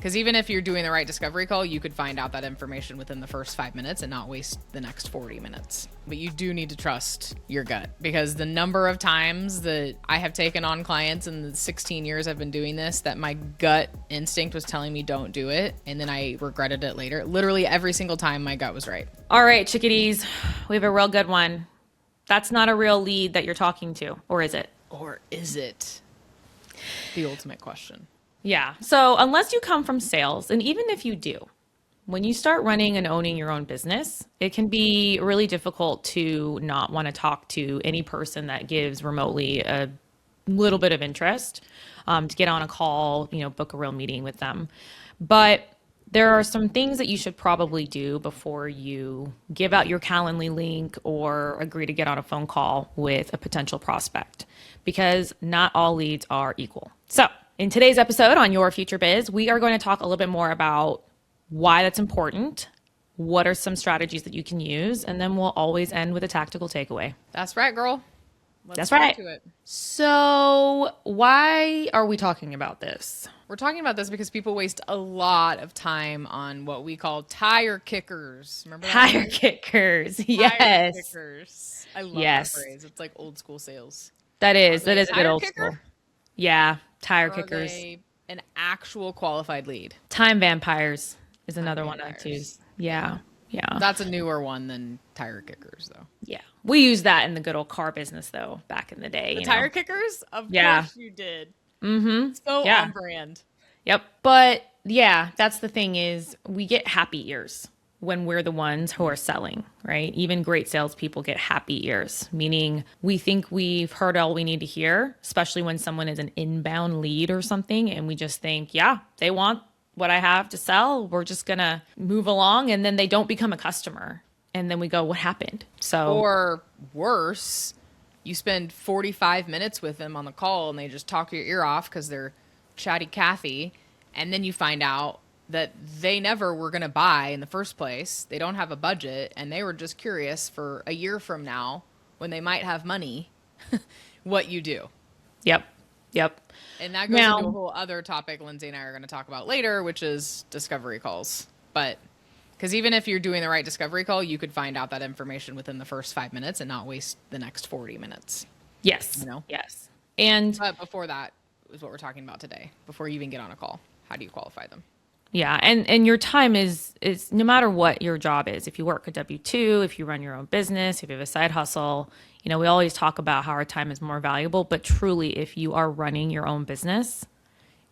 Because even if you're doing the right discovery call, you could find out that information within the first 5 minutes and not waste the next 40 minutes. But you do need to trust your gut, because the number of times that I have taken on clients in the 16 years I've been doing this, that my gut instinct was telling me don't do it, and then I regretted it later. Literally every single time my gut was right. All right, chickadees, we have a real good one. That's not a real lead that you're talking to, or is it? Or is it? The ultimate question. Yeah. So unless you come from sales, and even if you do, when you start running and owning your own business, it can be really difficult to not want to talk to any person that gives remotely a little bit of interest, to get on a call, book a real meeting with them. But there are some things that you should probably do before you give out your Calendly link or agree to get on a phone call with a potential prospect, because not all leads are equal. So in today's episode on Your Future Biz, we are going to talk a little bit more about why that's important, what are some strategies that you can use, and then we'll always end with a tactical takeaway. That's right, girl. That's right. To it. So why are we talking about this? We're talking about this because people waste a lot of time on what we call tire kickers. Remember that? Tire kickers. Yes. Tire kickers. I love Yes. that phrase. It's like old school sales. That is Are they a good tire old kicker? school. Yeah. Tire Or are kickers. they an actual qualified lead? Time vampires is another one I vampires. choose. Yeah. Yeah. That's a newer one than tire kickers, though. Yeah. We used that in the good old car business, though, back in the day. The you tire know? kickers? Of Yeah. course you did. Mm-hmm. So Yeah. on brand. Yep. But yeah, that's the thing, is we get happy ears when we're the ones who are selling, right? Even great salespeople get happy ears, meaning we think we've heard all we need to hear, especially when someone is an inbound lead or something. And we just think, yeah, they want what I have to sell. We're just going to move along. And then they don't become a customer. And then we go, what happened? So, Or worse, you spend 45 minutes with them on the call and they just talk your ear off because they're chatty Cathy. And then you find out that they never were going to buy in the first place. They don't have a budget, and they were just curious for a year from now, when they might have money, what you do. yep. Yep. And that goes Now- into a whole other topic Lindsay and I are going to talk about later, which is discovery calls. But because even if you're doing the right discovery call, you could find out that information within the first 5 minutes and not waste the next 40 minutes. Yes. You know? Yes. And But before that is what we're talking about today. Before you even get on a call, how do you qualify them? yeah, and your time is no matter what your job is. If you work a W-2, if you run your own business, if you have a side hustle, we always talk about how our time is more valuable, but truly, if you are running your own business,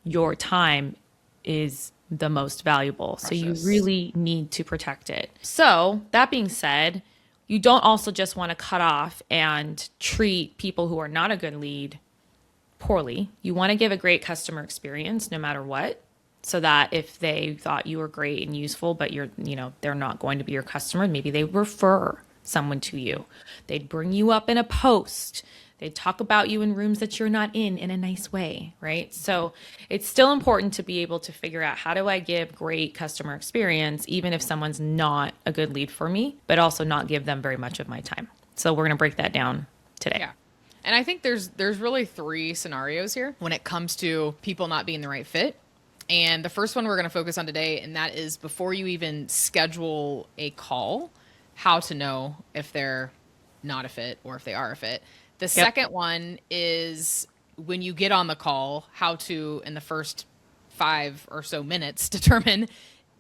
your time is the most valuable. So you Precious. really need to protect it. So that being said, you don't also just want to cut off and treat people who are not a good lead poorly. You want to give a great customer experience no matter what, so that if they thought you were great and useful, but they're not going to be your customer, maybe they refer someone to you. They'd bring you up in a post. They'd talk about you in rooms that you're not in a nice way, right? So it's still important to be able to figure out, how do I give great customer experience, even if someone's not a good lead for me, but also not give them very much of my time. So we're going to break that down today. Yeah. And I think there's really 3 scenarios here when it comes to people not being the right fit. And the first one we're going to focus on today, and that is before you even schedule a call, how to know if they're not a fit or if they are a fit. The second one is when you get on the call, how to, in the first 5 or so minutes, determine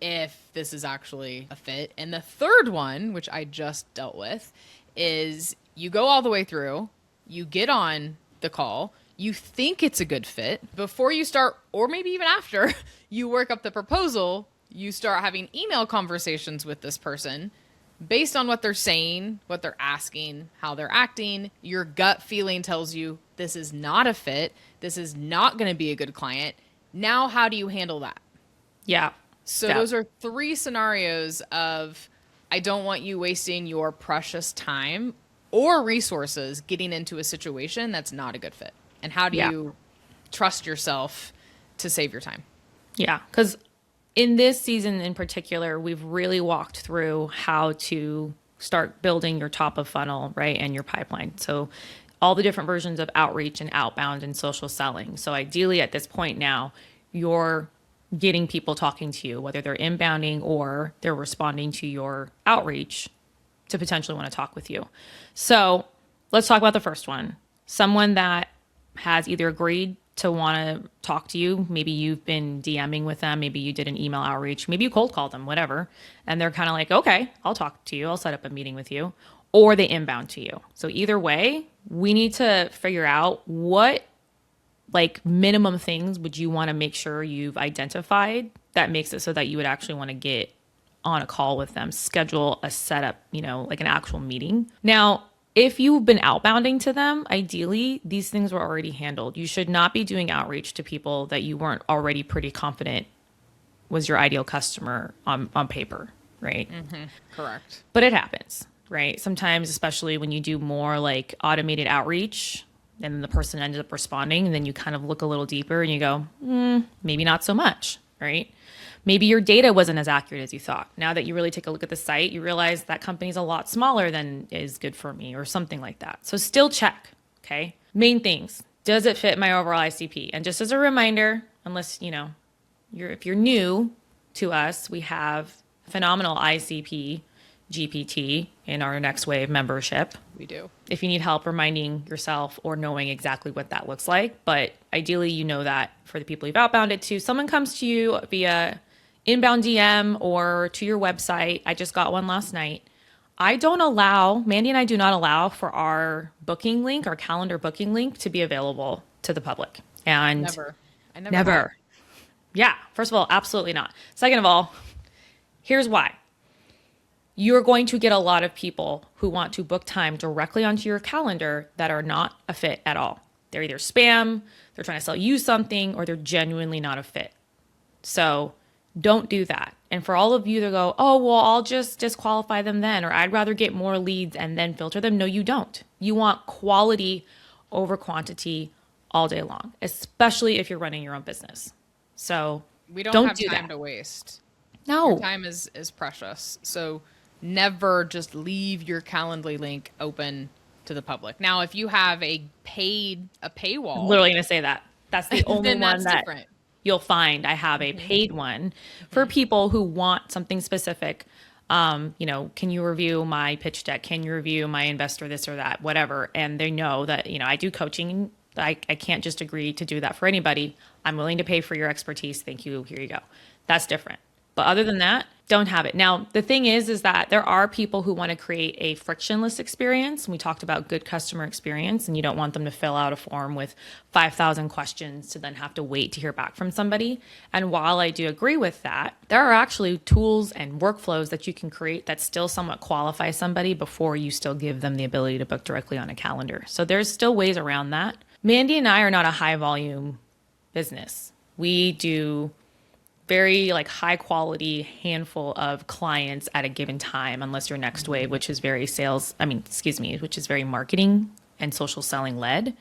if this is actually a fit. And the third one, which I just dealt with, is you go all the way through, you get on the call, you think it's a good fit. Before you start, or maybe even after, you work up the proposal, you start having email conversations with this person. Based on what they're saying, what they're asking, how they're acting, your gut feeling tells you this is not a fit. This is not going to be a good client. Now, how do you handle that? Yeah. So Yeah. those are 3 scenarios of, I don't want you wasting your precious time or resources getting into a situation that's not a good fit. And how do you trust yourself to save your time? Yeah, because in this season in particular, we've really walked through how to start building your top of funnel, right, and your pipeline. So all the different versions of outreach and outbound and social selling. So ideally at this point now, your getting people talking to you, whether they're inbounding or they're responding to your outreach to potentially want to talk with you. So let's talk about the first one. Someone that has either agreed to want to talk to you. Maybe you've been DMing with them. Maybe you did an email outreach. Maybe you cold called them, whatever. And they're kind of like, okay, I'll talk to you. I'll set up a meeting with you. Or they inbound to you. So either way, we need to figure out what like minimum things would you want to make sure you've identified that makes it so that you would actually want to get on a call with them, schedule a setup, like an actual meeting. Now, if you've been outbounding to them, ideally, these things were already handled. You should not be doing outreach to people that you weren't already pretty confident was your ideal customer on paper, right? Mm-hmm. Correct. But it happens, right? Sometimes, especially when you do more like automated outreach, and then the person ends up responding, and then you kind of look a little deeper and you go, maybe not so much, right? Maybe your data wasn't as accurate as you thought. Now that you really take a look at the site, you realize that company's a lot smaller than is good for me or something like that. So still check, okay? Main things. Does it fit my overall ICP? And just as a reminder, unless, if you're new to us, we have phenomenal ICP GPT in our Next Wave membership. We do. If you need help reminding yourself or knowing exactly what that looks like. But ideally, you know that for the people you've outbounded to, someone comes to you via inbound DM or to your website. I just got one last night. Mandy and I do not allow for our booking link, our calendar booking link to be available to the public. And Never. I never. have. Yeah. First of all, absolutely not. Second of all, here's why. You're going to get a lot of people who want to book time directly onto your calendar that are not a fit at all. They're either spam, they're trying to sell you something, or they're genuinely not a fit. So don't do that. And for all of you that go, oh, well, I'll just disqualify them then, or I'd rather get more leads and then filter them. No, you don't. You want quality over quantity all day long, especially if you're running your own business. So We don't don't have do time that. to waste. No. Your time is precious. So never just leave your Calendly link open to the public. Now, if you have a paywall, Literally going to say that. That's the only then one that's that different. you'll find. I have a paid one for people who want something specific. Can you review my pitch deck? Can you review my investor this or that, whatever? And they know that, I do coaching. I can't just agree to do that for anybody. I'm willing to pay for your expertise. Thank you. Here you go. That's different. But other than that, don't have it. Now, the thing is that there are people who want to create a frictionless experience. We talked about good customer experience, and you don't want them to fill out a form with 5,000 questions to then have to wait to hear back from somebody. And while I do agree with that, there are actually tools and workflows that you can create that still somewhat qualify somebody before you still give them the ability to book directly on a calendar. So there's still ways around that. Mandy and I are not a high volume business. We do very high quality handful of clients at a given time, unless you're Next Wave, which is very which is very marketing and social selling led.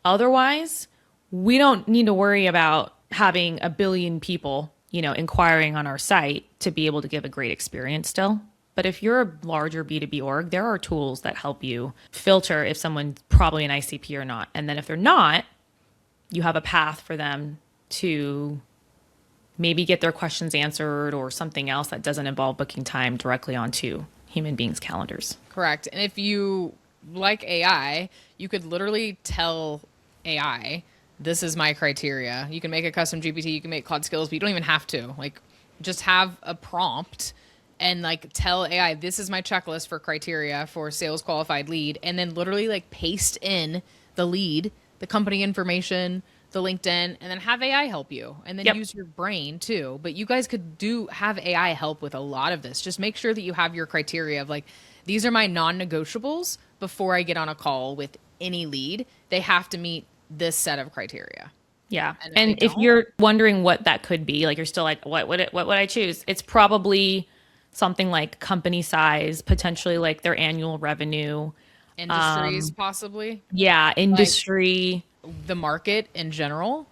Otherwise, we don't need to worry about having a billion people, inquiring on our site to be able to give a great experience still. But if you're a larger B2B org, there are tools that help you filter if someone's probably an ICP or not. And then if they're not, you have a path for them to maybe get their questions answered or something else that doesn't involve booking time directly onto human beings' calendars. Correct. And if you like AI, you could literally tell AI, this is my criteria. You can make a custom GPT, you can make Cloud Skills, but you don't even have to. Just have a prompt and tell AI, this is my checklist for criteria for sales qualified lead. And then literally paste in the lead, the company information, the LinkedIn, and then have AI help you, and then use your brain too. But you guys could have AI help with a lot of this. Just make sure that you have your criteria of these are my non-negotiables before I get on a call with any lead. They have to meet this set of criteria. Yeah. And if you're wondering what that could be, you're still what would I choose? It's probably something like company size, potentially their annual revenue. Industries, possibly. Yeah. Industry. The market in general.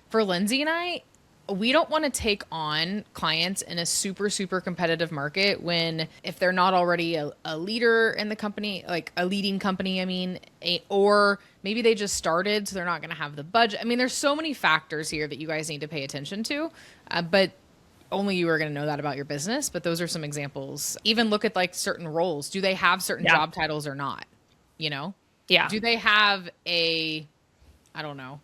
For Lindsay and I, we don't want to take on clients in a super, super competitive market when if they're not already a leader in the company, like a leading company, or maybe they just started, so they're not going to have the budget. I mean, there's so many factors here that you guys need to pay attention to, but only you are going to know that about your business. But those are some examples. Even look at like certain roles. Do they have certain job titles or not? You know? Yeah. Do they have I don't know,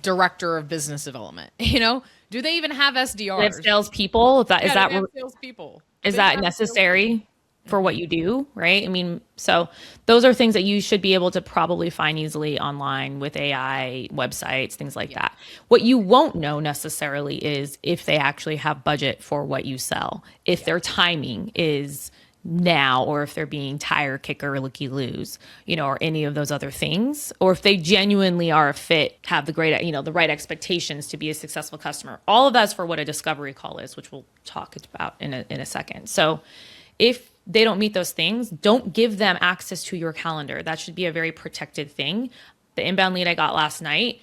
director of business development? You know, do they even have SDRs? They have salespeople. Do they have salespeople? Is that necessary for what you do? Right. I mean, so those are things that you should be able to probably find easily online with AI websites, things like that. What you won't know necessarily is if they actually have budget for what you sell, if their timing is now, or if they're being tire kicker, looky loos, or any of those other things, or if they genuinely are a fit, have the the right expectations to be a successful customer. All of that's for what a discovery call is, which we'll talk about in a second. So if they don't meet those things, don't give them access to your calendar. That should be a very protected thing. The inbound lead I got last night,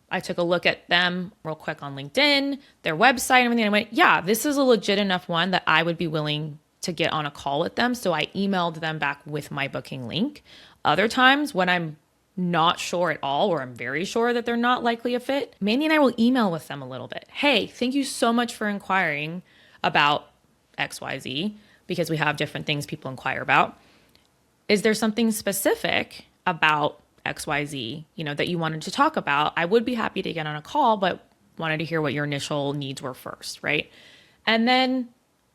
I took a look at them real quick on LinkedIn, their website, and everything. I went, yeah, this is a legit enough one that I would be willing to get on a call with them. So I emailed them back with my booking link. Other times when I'm not sure at all, or I'm very sure that they're not likely a fit, Mandy and I will email with them a little bit. Hey, thank you so much for inquiring about XYZ, because we have different things people inquire about. Is there something specific about XYZ, that you wanted to talk about? I would be happy to get on a call, but wanted to hear what your initial needs were first, right? And then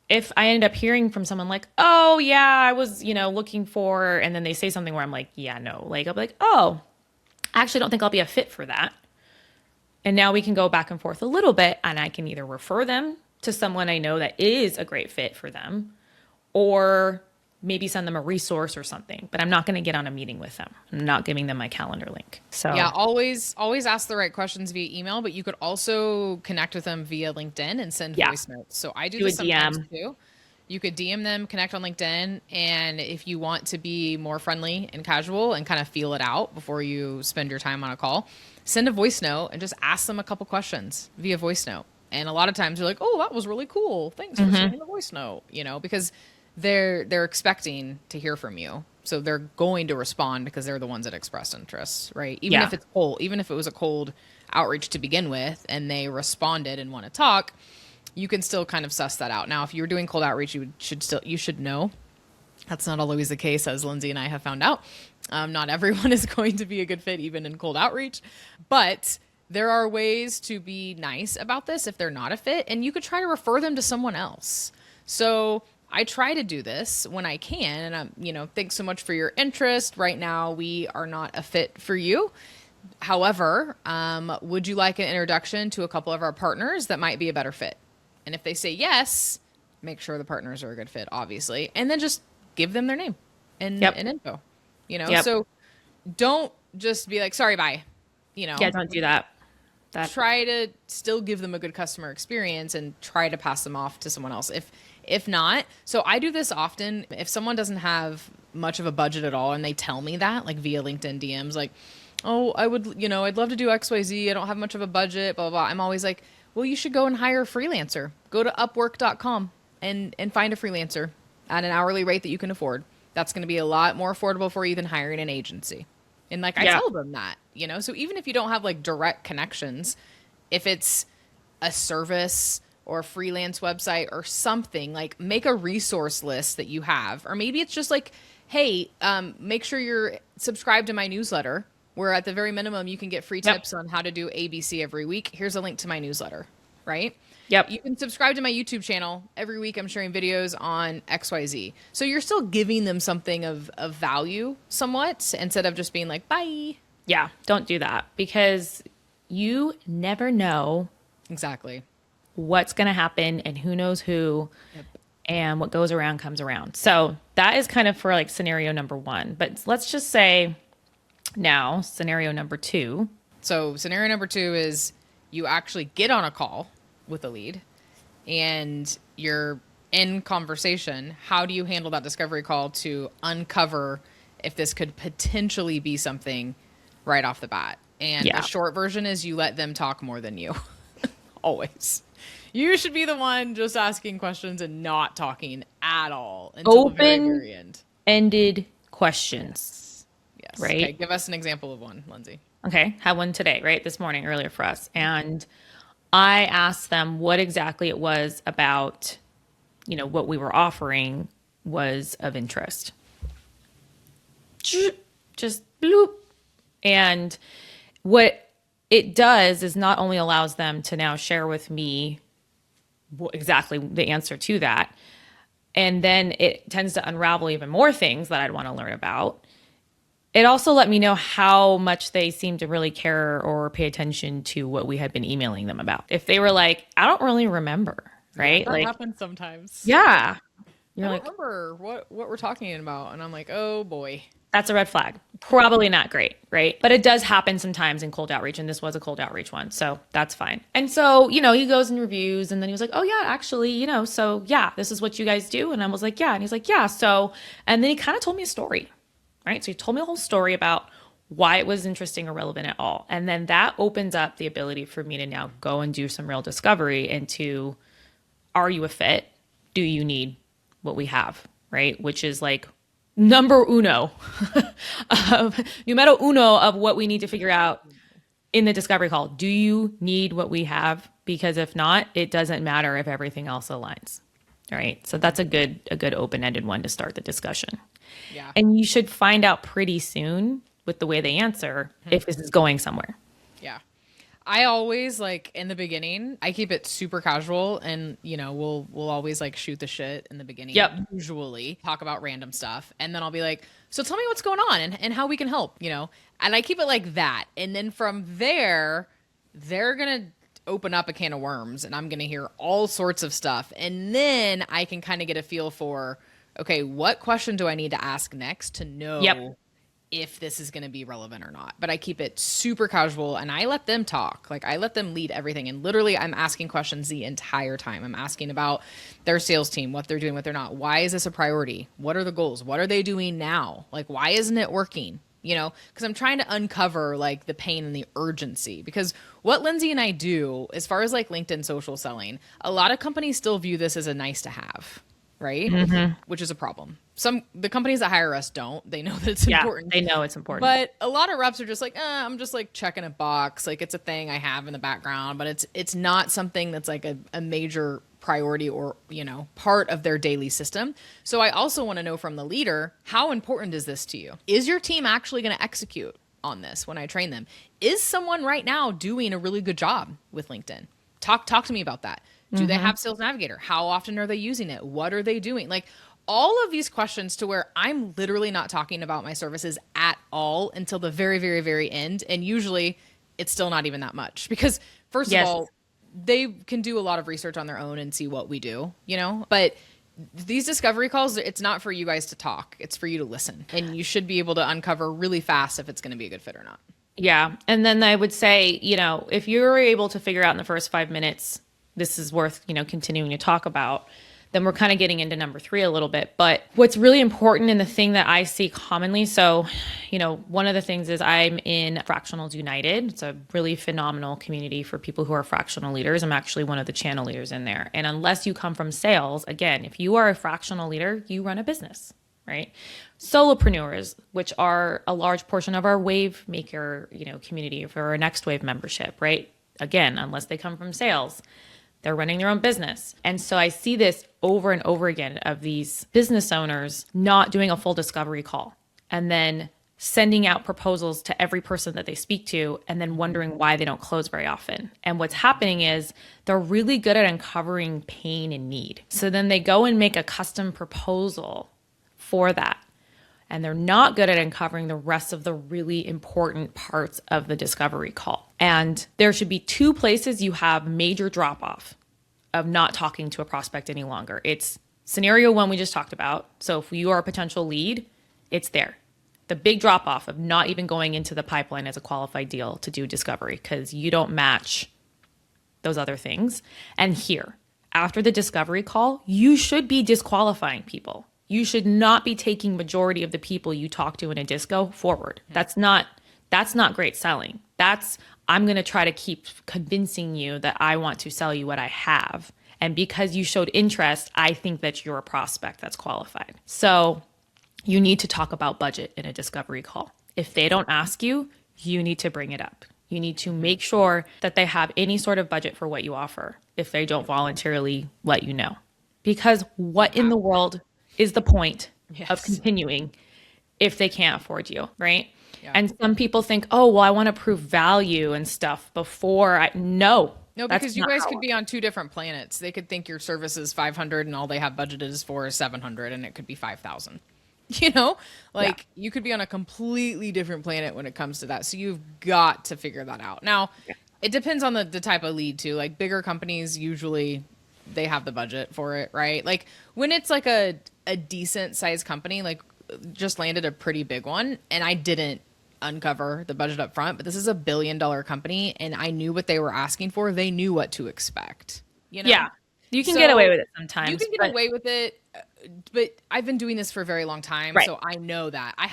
if I end up hearing from someone like, oh yeah, I was, looking for, and then they say something where I'm like, yeah, no, like, I'll be like, oh, I actually don't think I'll be a fit for that. And now we can go back and forth a little bit, and I can either refer them to someone I know that is a great fit for them, or maybe send them a resource or something, but I'm not going to get on a meeting with them. I'm not giving them my calendar link. So yeah, always ask the right questions via email, but you could also connect with them via LinkedIn and send voice notes. So I do this sometimes too. You could DM them, connect on LinkedIn, and if you want to be more friendly and casual and kind of feel it out before you spend your time on a call, send a voice note and just ask them a couple questions via voice note. And a lot of times you're like, oh, that was really cool. Thanks for sending the voice note, because they're expecting to hear from you. So they're going to respond because they're the ones that expressed interest, right? Even if it's cold, even if it was a cold outreach to begin with and they responded and want to talk, you can still kind of suss that out. Now, if you're doing cold outreach, you should know. That's not always the case, as Lindsay and I have found out. Not everyone is going to be a good fit, even in cold outreach. But there are ways to be nice about this if they're not a fit, and you could try to refer them to someone else. So I try to do this when I can. And I'm, thanks so much for your interest. Right now, we are not a fit for you. However, would you like an introduction to a couple of our partners that might be a better fit? And if they say yes, make sure the partners are a good fit, obviously. And then just give them their name and info, So don't just be like, sorry, bye. Yeah, don't do that. Try to still give them a good customer experience and try to pass them off to someone else. If not, so I do this often. If someone doesn't have much of a budget at all and they tell me that, like via LinkedIn DMs, like, oh, I'd love to do XYZ. I don't have much of a budget, blah, blah, blah. I'm always like, well, you should go and hire a freelancer. Go to upwork.com and find a freelancer at an hourly rate that you can afford. That's going to be a lot more affordable for you than hiring an agency. And I tell them that, so even if you don't have like direct connections, if it's a service or a freelance website or something, like make a resource list that you have, or maybe it's just like, hey, make sure you're subscribed to my newsletter, where at the very minimum you can get free tips on how to do ABC every week. Here's a link to my newsletter, right? Yep. You can subscribe to my YouTube channel. Every week I'm sharing videos on XYZ. So you're still giving them something of value somewhat, instead of just being like, bye. Yeah, don't do that, because you never know exactly what's going to happen and who knows who. And what goes around comes around. So that is kind of for like scenario number one. But let's just say now scenario number two. So scenario number two is you actually get on a call with a lead and you're in conversation. How do you handle that discovery call to uncover if this could potentially be something right off the bat? And the short version is you let them talk more than you. Always. You should be the one just asking questions and not talking at all until the very, very end. Open-ended questions, Yes. right? Okay, give us an example of one, Lindsay. Okay, had one today, right? This morning, earlier for us. And I asked them what exactly it was about, what we were offering was of interest. Just bloop. And what it does is not only allows them to now share with me exactly the answer to that, and then it tends to unravel even more things that I'd want to learn about. It also let me know how much they seem to really care or pay attention to what we had been emailing them about. If they were like, I don't really remember, right? That happens sometimes. Yeah. You're I like, don't remember what we're talking about. And I'm like, oh boy. that's a red flag. Probably not great, right? But it does happen sometimes in cold outreach, and this was a cold outreach one, so that's fine. And so, he goes and reviews, and then he was like, oh yeah, actually, so yeah, this is what you guys do. And I was like, yeah. And he's like, yeah. So, and then he kind of told me a story, right? So he told me a whole story about why it was interesting or relevant at all. And then that opens up the ability for me to now go and do some real discovery into, are you a fit? Do you need what we have, right? Which is like numero uno of what we need to figure out in the discovery call. Do you need what we have? Because if not, it doesn't matter if everything else aligns. All right. So that's a good open-ended one to start the discussion. Yeah. And you should find out pretty soon with the way they answer if this is going somewhere. Yeah. I always in the beginning, I keep it super casual, and we'll always shoot the shit in the beginning. Yep. Usually talk about random stuff, and then I'll be like, so tell me what's going on and how we can help, and I keep it like that. And then from there, they're going to open up a can of worms, and I'm going to hear all sorts of stuff. And then I can kind of get a feel for, okay, what question do I need to ask next to know if this is going to be relevant or not. But I keep it super casual, and I let them talk. I let them lead everything. And literally I'm asking questions the entire time. I'm asking about their sales team, what they're doing, what they're not. Why is this a priority? What are the goals? What are they doing now? Why isn't it working? Because I'm trying to uncover the pain and the urgency, because what Lindsay and I do as far as LinkedIn social selling, a lot of companies still view this as a nice to have. Right? Mm-hmm. Which is a problem. The companies that hire us don't. They know that it's important. They know it's important. But a lot of reps are just I'm just checking a box. It's a thing I have in the background, but it's not something that's a major priority or, part of their daily system. So I also want to know from the leader, how important is this to you? Is your team actually going to execute on this when I train them? Is someone right now doing a really good job with LinkedIn? Talk to me about that. Do they have Sales Navigator? How often are they using it? What are they doing? All of these questions to where I'm literally not talking about my services at all until the very, very, very end. And usually it's still not even that much, because first of all, they can do a lot of research on their own and see what we do, but these discovery calls, it's not for you guys to talk. It's for you to listen, and you should be able to uncover really fast if it's going to be a good fit or not. Yeah. And then I would say, if you're able to figure out in the first 5 minutes, this is worth, continuing to talk about, then we're kind of getting into number 3 a little bit. But what's really important, and the thing that I see commonly, so, one of the things is I'm in Fractionals United. It's a really phenomenal community for people who are fractional leaders. I'm actually one of the channel leaders in there. And unless you come from sales, again, if you are a fractional leader, you run a business, right? Solopreneurs, which are a large portion of our wave maker, community for our next wave membership, right? Again, unless they come from sales, they're running their own business. And so I see this over and over again of these business owners not doing a full discovery call and then sending out proposals to every person that they speak to and then wondering why they don't close very often. And what's happening is they're really good at uncovering pain and need. So then they go and make a custom proposal for that. And they're not good at uncovering the rest of the really important parts of the discovery call. And there should be 2 places you have major drop off of not talking to a prospect any longer. It's scenario 1 we just talked about. So if you are a potential lead, it's there. The big drop off of not even going into the pipeline as a qualified deal to do discovery because you don't match those other things. And here, after the discovery call, you should be disqualifying people. You should not be taking majority of the people you talk to in a disco forward. That's not great selling. That's I'm going to try to keep convincing you that I want to sell you what I have. And because you showed interest, I think that you're a prospect that's qualified. So you need to talk about budget in a discovery call. If they don't ask you, you need to bring it up. You need to make sure that they have any sort of budget for what you offer if they don't voluntarily let you know. Because what in the world is the point of continuing if they can't afford you, right? Yeah. And some people think, oh, well, I want to prove value and stuff before I. No, because you guys could be on two different planets. They could think your service is 500 and all they have budgeted is for 700 and it could be 5,000. You know, you could be on a completely different planet when it comes to that. So you've got to figure that out. Now, it depends on the type of lead too. Like bigger companies, usually they have the budget for it, right? Like when it's like a decent sized company, like just landed a pretty big one and I didn't uncover the budget up front, but this is $1 billion company and I knew what they were asking for. They knew what to expect, you know? Yeah. You can get away with it sometimes. You can get away with it, but I've been doing this for a very long time, right. So I know that. I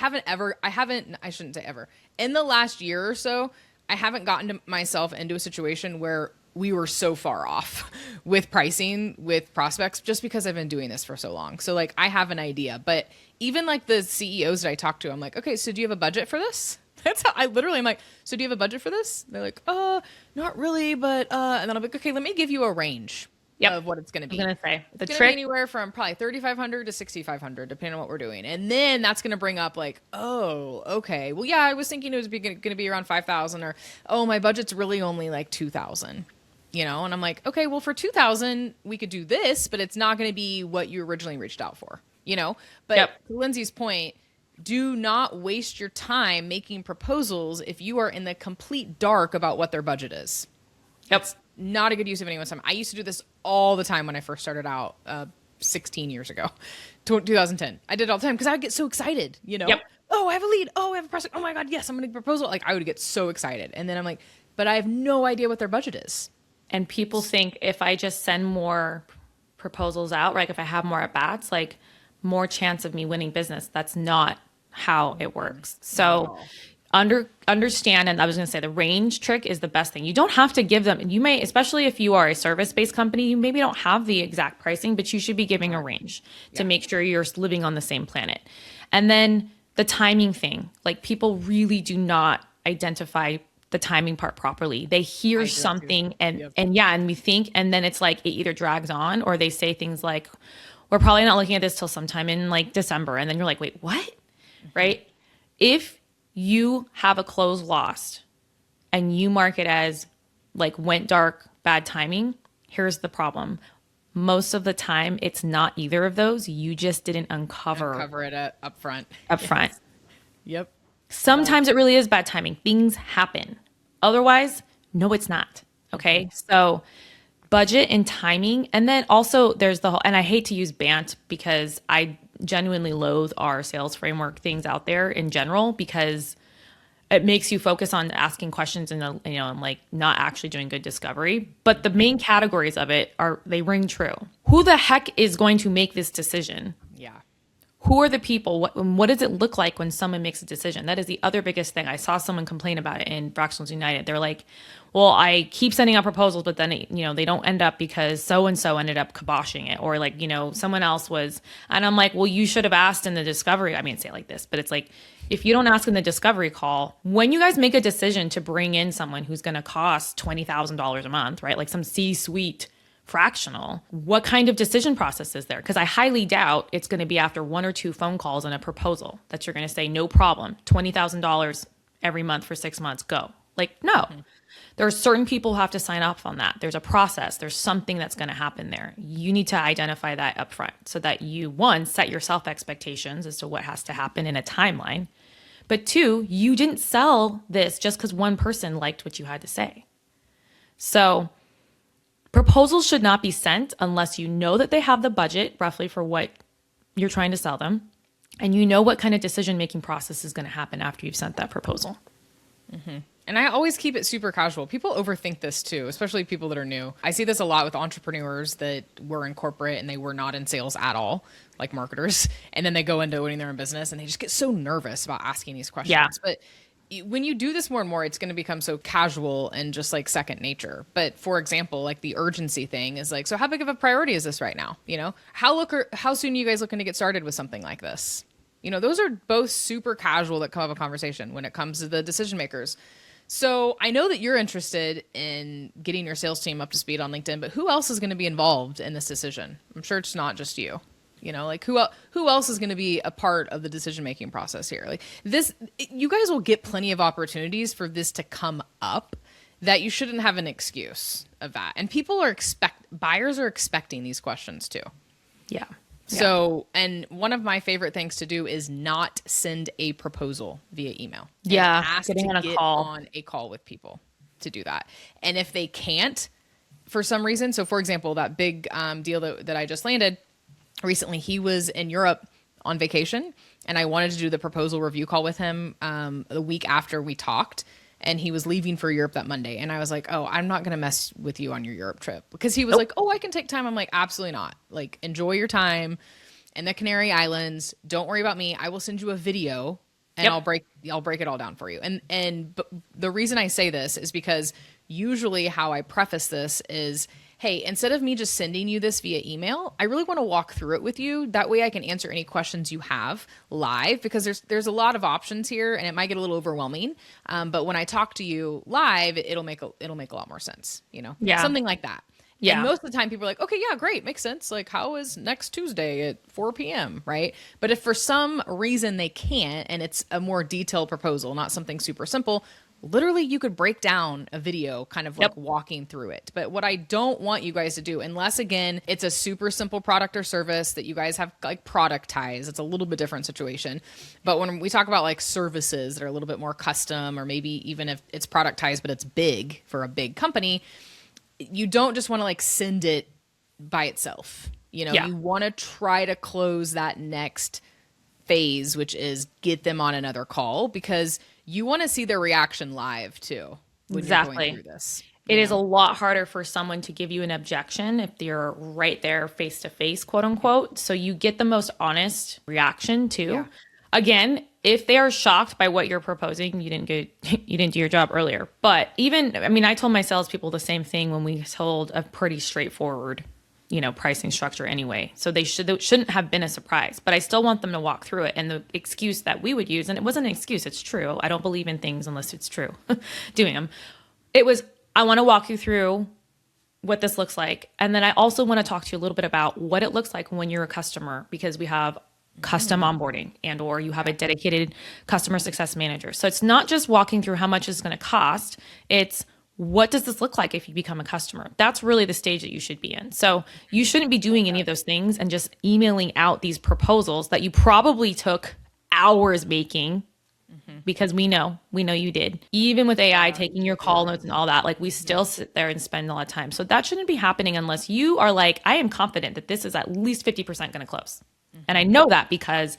shouldn't say ever. In the last year or so, I haven't gotten myself into a situation where we were so far off with pricing with prospects just because I've been doing this for so long. So like I have an idea, but even like the CEOs that I talk to, I'm like, okay, so do you have a budget for this? That's how I literally am like, so do you have a budget for this? They're like, not really, but, and then I'm like, okay, let me give you a range. Of what it's going to be. I was going to say the trick anywhere from probably 3,500 to 6,500, depending on what we're doing. And then that's going to bring up like, oh, okay. Well, yeah, I was thinking it was going to be around 5,000 or, oh, my budget's really only like 2,000, you know? And I'm like, okay, well for 2,000 we could do this, but it's not going to be what you originally reached out for, you know? But to Lindsay's point, do not waste your time making proposals if you are in the complete dark about what their budget is. It's not a good use of anyone's time. I used to do this all the time when I first started out 16 years ago, 2010. I did it all the time because I would get so excited, you know? Oh, I have a lead. Oh, I have a prospect. Oh my God, yes, I'm going to proposal. Like I would get so excited. And then I'm like, but I have no idea what their budget is. And people think if I just send more proposals out, like if I have more at bats, like more chance of me winning business. That's not how it works. So understand, and I was going to say the range trick is the best thing. You don't have to give them, you may, especially if you are a service-based company, you maybe don't have the exact pricing, but you should be giving a range to make sure you're living on the same planet. And then the timing thing, like people really do not identify the timing part properly. They hear something and we think, and then it's like it either drags on or they say things like, we're probably not looking at this till sometime in like December. And then you're like, wait, what? Right? If you have a close lost and you mark it as like went dark, bad timing, here's the problem. Most of the time, it's not either of those. You just didn't uncover it up front. Yep. Sometimes it really is bad timing. Things happen. Otherwise, no, it's not. Okay. So budget and timing. And then also there's the whole, and I hate to use BANT because I genuinely loathe our sales framework things out there in general because it makes you focus on asking questions and and like not actually doing good discovery. But the main categories of it they ring true. Who the heck is going to make this decision? Yeah. Who are the people? What does it look like when someone makes a decision? That is the other biggest thing. I saw someone complain about it in Fractionals United. They're like, well, I keep sending out proposals, but then they don't end up because so-and-so ended up kiboshing it. Or like, someone else was, and I'm like, well, you should have asked in the discovery. I mean, say it like this, but it's like, if you don't ask in the discovery call, when you guys make a decision to bring in someone who's going to cost $20,000 a month, right? Like some C-suite fractional, what kind of decision process is there? Because I highly doubt it's going to be after 1 or 2 phone calls and a proposal that you're going to say, no problem, $20,000 every month for 6 months, go. Like, no. Mm-hmm. There are certain people who have to sign off on that. There's a process. There's something that's going to happen there. You need to identify that up front so that you, 1, set yourself expectations as to what has to happen in a timeline. But 2, you didn't sell this just because one person liked what you had to say. So proposals should not be sent unless you know that they have the budget roughly for what you're trying to sell them. And you know what kind of decision-making process is going to happen after you've sent that proposal. Mm-hmm. And I always keep it super casual. People overthink this too, especially people that are new. I see this a lot with entrepreneurs that were in corporate and they were not in sales at all, like marketers. And then they go into owning their own business and they just get so nervous about asking these questions. Yeah. But when you do this more and more, it's going to become so casual and just like second nature. But for example, like the urgency thing is like, so how big of a priority is this right now? How soon are you guys looking to get started with something like this? Those are both super casual that come up a conversation when it comes to the decision makers. So I know that you're interested in getting your sales team up to speed on LinkedIn, but who else is going to be involved in this decision? I'm sure it's not just you. Like who else is going to be a part of the decision making process here? Like you guys will get plenty of opportunities for this to come up, that you shouldn't have an excuse of that. And buyers are expecting these questions too. Yeah. So, and one of my favorite things to do is not send a proposal via email. Yeah. Ask Getting to on a get call. on a call with people to do that. And if they can't, for some reason, so for example, that big deal that I just landed recently, he was in Europe on vacation, and I wanted to do the proposal review call with him the week after we talked. And he was leaving for Europe that Monday. And I was like, oh, I'm not going to mess with you on your Europe trip. Because he was like, oh, I can take time. I'm like, absolutely not. Like, enjoy your time in the Canary Islands. Don't worry about me. I will send you a video and I'll break it all down for you. But the reason I say this is because usually how I preface this is, hey, instead of me just sending you this via email, I really want to walk through it with you. That way I can answer any questions you have live, because there's a lot of options here and it might get a little overwhelming. But when I talk to you live, it'll make a lot more sense, Yeah. something like that. Yeah. And most of the time people are like, okay, yeah, great. Makes sense. Like, how is next Tuesday at 4 p.m. Right. But if for some reason they can't, and it's a more detailed proposal, not something super simple, literally you could break down a video kind of like walking through it. But what I don't want you guys to do, unless again, it's a super simple product or service that you guys have like productized, it's a little bit different situation. But when we talk about like services that are a little bit more custom, or maybe even if it's productized, but it's big for a big company, you don't just want to like send it by itself. You want to try to close that next phase, which is get them on another call, because you want to see their reaction live too when you're going through this. It is a lot harder for someone to give you an objection if you're right there face to face, quote unquote. So you get the most honest reaction too. Yeah. Again, if they are shocked by what you're proposing, you didn't do your job earlier. But I told my salespeople the same thing when we sold a pretty straightforward pricing structure anyway. So they shouldn't have been a surprise, but I still want them to walk through it. And the excuse that we would use, and it wasn't an excuse, it's true. I don't believe in things unless it's true, doing them. It was, I want to walk you through what this looks like. And then I also want to talk to you a little bit about what it looks like when you're a customer, because we have custom onboarding or you have a dedicated customer success manager. So it's not just walking through how much it's going to cost. It's, what does this look like if you become a customer? That's really the stage that you should be in. So you shouldn't be doing any of those things and just emailing out these proposals that you probably took hours making, because we know you did. Even with AI taking your call notes and all that, like we still sit there and spend a lot of time. So that shouldn't be happening unless you are like, I am confident that this is at least 50% going to close. And I know that because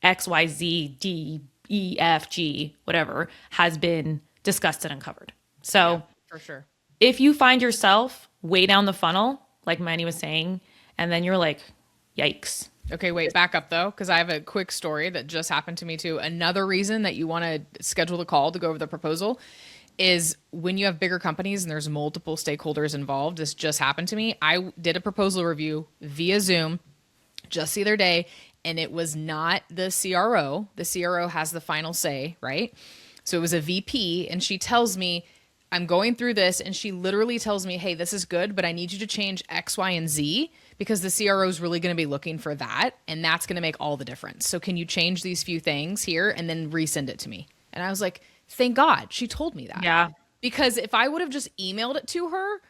X, Y, Z, D, E, F, G, whatever has been discussed and uncovered. So for sure, if you find yourself way down the funnel, like Mandy was saying, and then you're like, yikes. Okay, wait, back up though, because I have a quick story that just happened to me too. Another reason that you want to schedule the call to go over the proposal is when you have bigger companies and there's multiple stakeholders involved. This just happened to me. I did a proposal review via Zoom just the other day, and it was not the CRO. The CRO has the final say, right? So it was a VP, and she tells me, I'm going through this, and she literally tells me, hey, this is good, but I need you to change X, Y, and Z, because the CRO is really going to be looking for that, and that's going to make all the difference. So can you change these few things here and then resend it to me? And I was like, thank God she told me that. Yeah. Because if I would have just emailed it to her,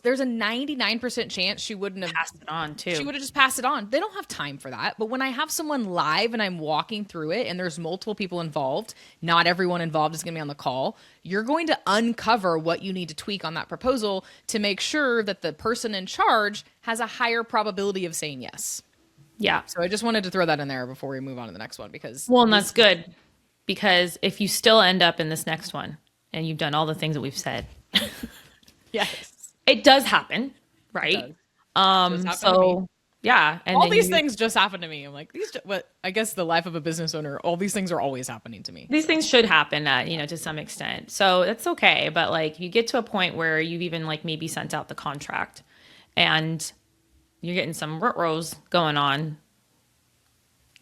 there's a 99% chance she wouldn't have passed it on too. She would have just passed it on. They don't have time for that. But when I have someone live and I'm walking through it and there's multiple people involved, not everyone involved is going to be on the call. You're going to uncover what you need to tweak on that proposal to make sure that the person in charge has a higher probability of saying yes. Yeah. So I just wanted to throw that in there before we move on to the next one, because and that's good, because if you still end up in this next one and you've done all the things that we've said, yes, it does happen, right? It does. So Yeah. And All then these things just happen to me. I'm like, but I guess the life of a business owner, all these things are always happening to me. these things should happen, to some extent. So that's okay. But like you get to a point where you've even like maybe sent out the contract and you're getting some rows going on.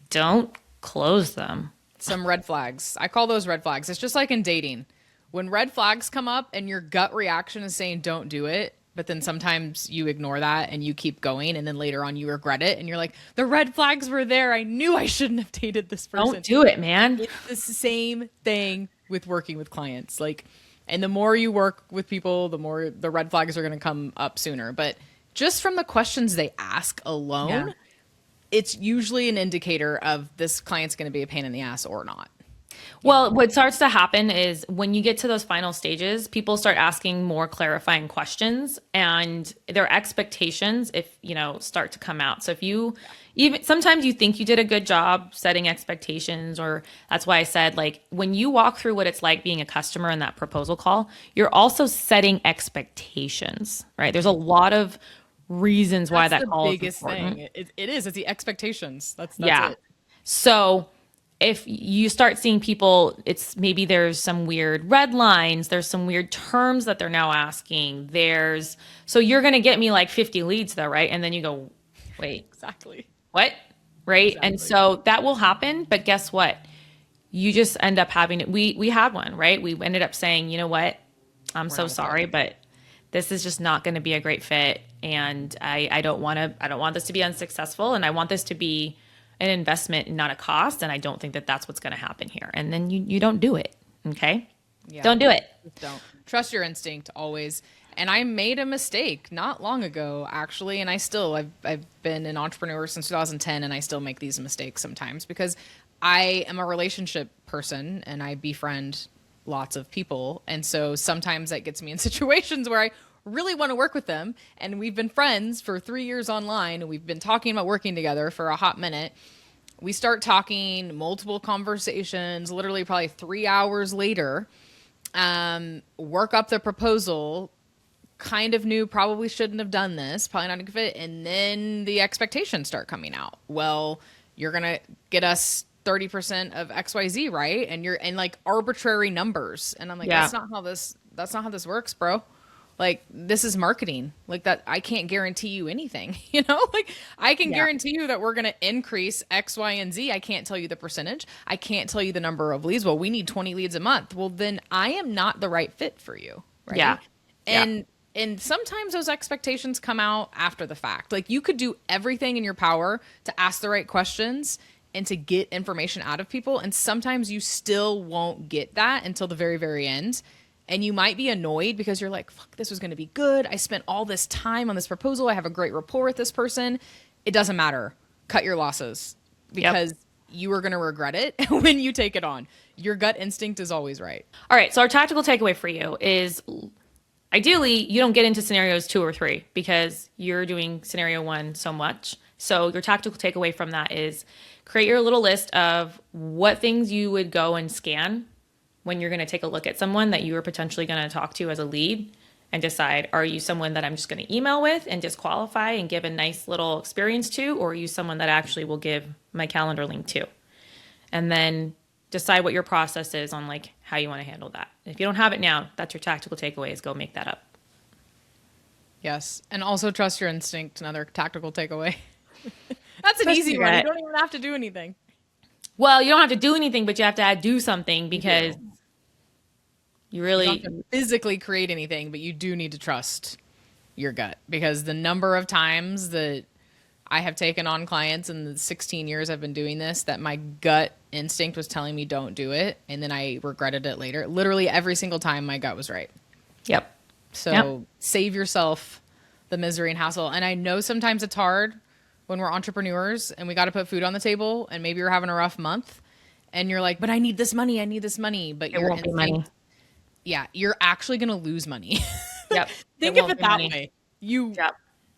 Don't close them. Some red flags. I call those red flags. It's just like in dating. When red flags come up and your gut reaction is saying don't do it, but then sometimes you ignore that and you keep going and then later on you regret it and you're like, the red flags were there. I knew I shouldn't have dated this person. Don't do it, man. It's the same thing with working with clients. Like, and the more you work with people, the more the red flags are going to come up sooner. But just from the questions they ask alone, it's usually an indicator of this client's going to be a pain in the ass or not. Well, what starts to happen is when you get to those final stages, people start asking more clarifying questions and their expectations start to come out. So if you even sometimes you think you did a good job setting expectations, or that's why I said, like, when you walk through what it's like being a customer in that proposal call, you're also setting expectations, right? There's a lot of reasons why that call is important. Thing. It is. It's the expectations. That's it. So if you start seeing people, it's maybe there's some weird red lines, there's some weird terms that they're now asking. So you're going to get me like 50 leads though, right? And then you go, wait, exactly. What? Right. Exactly. And so that will happen. But guess what? You just end up having, we had one, right? We ended up saying, you know what? I'm so sorry, but this is just not going to be a great fit. And I don't want this to be unsuccessful. And I want this to be an investment and not a cost. And I don't think that that's what's going to happen here. And then you don't do it. Okay. Yeah. Don't do it. Don't trust your instinct always. And I made a mistake not long ago, actually. And I've been an entrepreneur since 2010 and I still make these mistakes sometimes because I am a relationship person and I befriend lots of people. And so sometimes that gets me in situations where I really want to work with them. And we've been friends for 3 years online and we've been talking about working together for a hot minute. We start talking, multiple conversations, literally probably 3 hours later, work up the proposal, kind of knew probably shouldn't have done this, probably not a good fit. And then the expectations start coming out. Well, you're going to get us 30% of XYZ, right? And you're in like arbitrary numbers. And I'm like, that's not how this works, bro. Like, this is marketing. Like, that I can't guarantee you anything, like I can guarantee you that we're going to increase X, Y, and Z. I can't tell you the percentage. I can't tell you the number of leads. Well, we need 20 leads a month. Well, then I am not the right fit for you. Right. Yeah. And sometimes those expectations come out after the fact. Like, you could do everything in your power to ask the right questions and to get information out of people. And sometimes you still won't get that until the very, very end. And you might be annoyed because you're like, fuck, this was going to be good. I spent all this time on this proposal. I have a great rapport with this person. It doesn't matter. Cut your losses because you are going to regret it when you take it on. Your gut instinct is always right. All right. So our tactical takeaway for you is ideally you don't get into scenarios 2 or 3 because you're doing scenario 1 so much. So your tactical takeaway from that is create your little list of what things you would go and scan when you're going to take a look at someone that you are potentially going to talk to as a lead and decide, are you someone that I'm just going to email with and disqualify and give a nice little experience to, or are you someone that actually will give my calendar link to? And then decide what your process is on like how you want to handle that. If you don't have it now, that's your tactical takeaway is go make that up. Yes. And also trust your instinct. Another tactical takeaway. That's an easy one. You don't even have to do anything. Well, you don't have to do anything, but you have to do something because you really don't have to physically create anything, but you do need to trust your gut because the number of times that I have taken on clients in the 16 years I've been doing this, that my gut instinct was telling me don't do it. And then I regretted it later. Literally every single time my gut was right. Yep. So save yourself the misery and hassle. And I know sometimes it's hard when we're entrepreneurs and we got to put food on the table and maybe you're having a rough month and you're like, but I need this money. But it won't be money. Yeah. You're actually going to lose money. Yep. Think of it that way.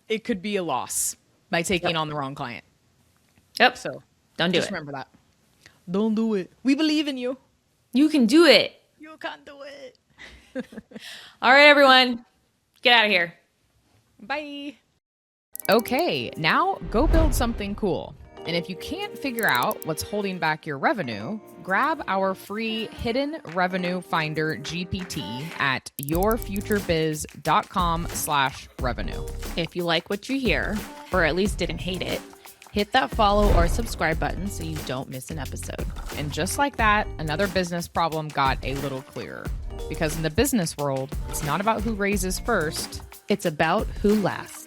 It could be a loss by taking on the wrong client. Yep. So don't do it. Just remember that. Don't do it. We believe in you. You can do it. You can do it. All right, everyone. Get out of here. Bye. Okay, now go build something cool. And if you can't figure out what's holding back your revenue, grab our free Hidden Revenue Finder GPT at yourfuturebiz.com/revenue. If you like what you hear, or at least didn't hate it, hit that follow or subscribe button so you don't miss an episode. And just like that, another business problem got a little clearer. Because in the business world, it's not about who raises first, It's about who lasts.